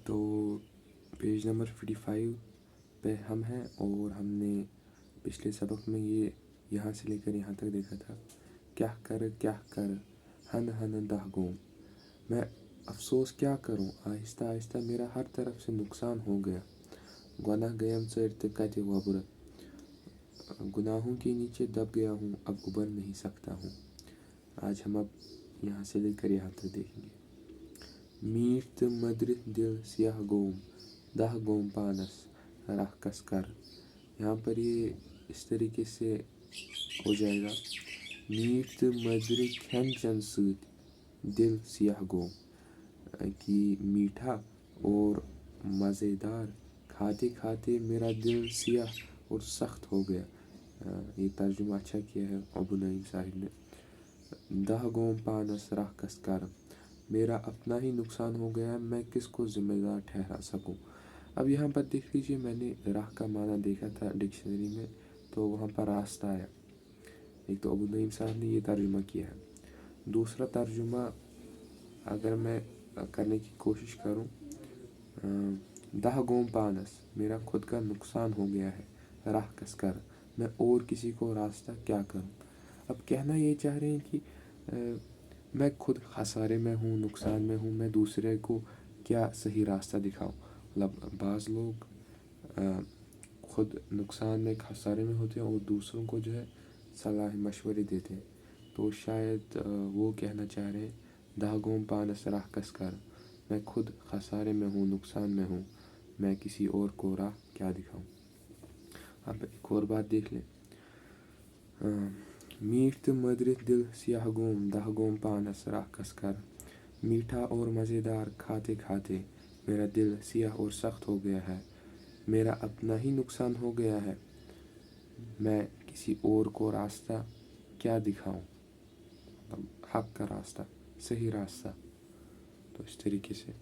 تو page number 55 پہ ہم ہیں، اور ہم نے پچھلے سبق میں یہ یہاں سے لے کر یہاں تک دیکھا تھا. کیا کر ہن ہن دہ گوم، میں افسوس کیا کروں، آہستہ آہستہ میرا ہر طرف سے نقصان ہو گیا. گناہ گیم ژٔرتہِ کتہِ وۄبرٕ، گناہوں کے نیچے دب گیا ہوں، اب ابھر نہیں سکتا ہوں. آج ہم اب یہاں سے لے کر یہاں تک دیکھیں گے. میٹھ تہٕ مدرِ دل سیاہ گوم، دہ گوم پانس راہ کس کر. یہاں پر یہ اس طریقے سے ہو جائے گا: میٹھ تہٕ مدرِ کھٮ۪ن چٮ۪ن سۭتۍ دل سیاہ گوم، کہ میٹھا اور مزیدار کھاتے کھاتے میرا دل سیاہ اور سخت ہو گیا. یہ ترجمہ اچھا کیا ہے ابو نعیم صاحب نے. دہ گوم پانس راہ کس کر، میرا اپنا ہی نقصان ہو گیا ہے، میں کس کو ذمہ دار ٹھہرا سکوں. اب یہاں پر دیکھ لیجیے، میں نے راہ کا معنی دیکھا تھا ڈکشنری میں، تو وہاں پر راستہ آیا. ایک تو ابو نعیم صاحب نے یہ ترجمہ کیا ہے. دوسرا ترجمہ اگر میں کرنے کی کوشش کروں، دہ گوم پانس، میرا خود کا نقصان ہو گیا ہے، راہ کس کر، میں اور کسی کو راستہ کیا کروں. اب کہنا یہ چاہ رہے ہیں کہ میں خود خسارے میں ہوں، نقصان میں ہوں، میں دوسرے کو کیا صحیح راستہ دکھاؤں. مطلب بعض لوگ خود نقصان میں خسارے میں ہوتے ہیں اور دوسروں کو جو ہے صلاح مشورے دیتے ہیں. تو شاید وہ کہنا چاہ رہے ہیں دہ گوم پانس راہ کس کر، میں خود خسارے میں ہوں، نقصان میں ہوں، میں کسی اور کو راہ کیا دکھاؤں. اب ایک اور بات دیکھ لیں. میٹھ تہٕ مدرِ دل سیاہ گوم، دہ گوم پانس راہ کس کر. میٹھا اور مزیدار کھاتے کھاتے میرا دل سیاہ اور سخت ہو گیا ہے، میرا اپنا ہی نقصان ہو گیا ہے، میں کسی اور کو راستہ کیا دکھاؤں. حق کا راستہ، صحیح راستہ. تو اس طریقے سے